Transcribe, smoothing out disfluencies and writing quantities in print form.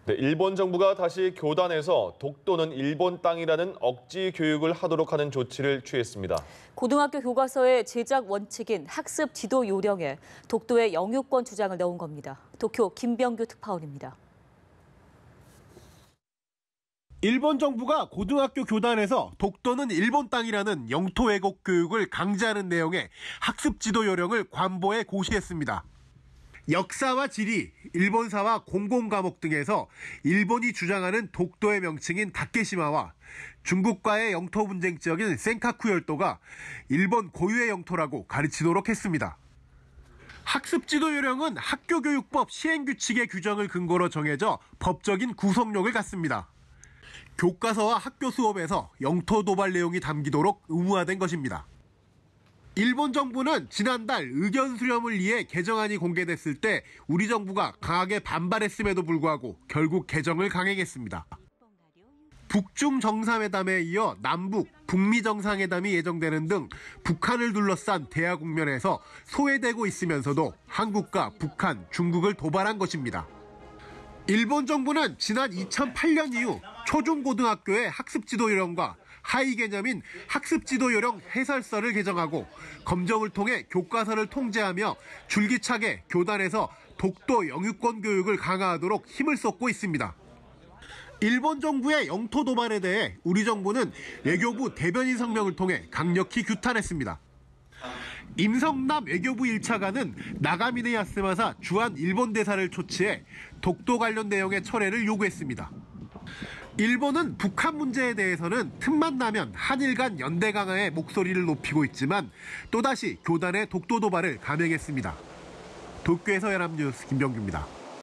네, 일본 정부가 다시 교단에서 독도는 일본 땅이라는 억지 교육을 하도록 하는 조치를 취했습니다. 고등학교 교과서의 제작 원칙인 학습 지도 요령에 독도의 영유권 주장을 넣은 겁니다. 도쿄 김병규 특파원입니다. 일본 정부가 고등학교 교단에서 독도는 일본 땅이라는 영토 왜곡 교육을 강제하는 내용의 학습 지도 요령을 관보에 고시했습니다. 역사와 지리, 일본사와 공공과목 등에서 일본이 주장하는 독도의 명칭인 다케시마와 중국과의 영토 분쟁 지역인 센카쿠 열도가 일본 고유의 영토라고 가르치도록 했습니다. 학습 지도 요령은 학교교육법 시행규칙의 규정을 근거로 정해져 법적인 구속력을 갖습니다. 교과서와 학교 수업에서 영토 도발 내용이 담기도록 의무화된 것입니다. 일본 정부는 지난달 의견 수렴을 위해 개정안이 공개됐을 때 우리 정부가 강하게 반발했음에도 불구하고 결국 개정을 강행했습니다. 북중 정상회담에 이어 남북, 북미 정상회담이 예정되는 등 북한을 둘러싼 대화 국면에서 소외되고 있으면서도 한국과 북한, 중국을 도발한 것입니다. 일본 정부는 지난 2008년 이후 초중고등학교의 학습지도 요령과 하위 개념인 학습지도 요령 해설서를 개정하고 검정을 통해 교과서를 통제하며 줄기차게 교단에서 독도 영유권 교육을 강화하도록 힘을 쏟고 있습니다. 일본 정부의 영토 도발에 대해 우리 정부는 외교부 대변인 성명을 통해 강력히 규탄했습니다. 임성남 외교부 1차관은 나가미네 야스마사 주한 일본 대사를 초치해 독도 관련 내용의 철회를 요구했습니다. 일본은 북한 문제에 대해서는 틈만 나면 한일 간 연대 강화의 목소리를 높이고 있지만 또다시 교단의 독도 도발을 감행했습니다. 도쿄에서 연합뉴스 김병규입니다.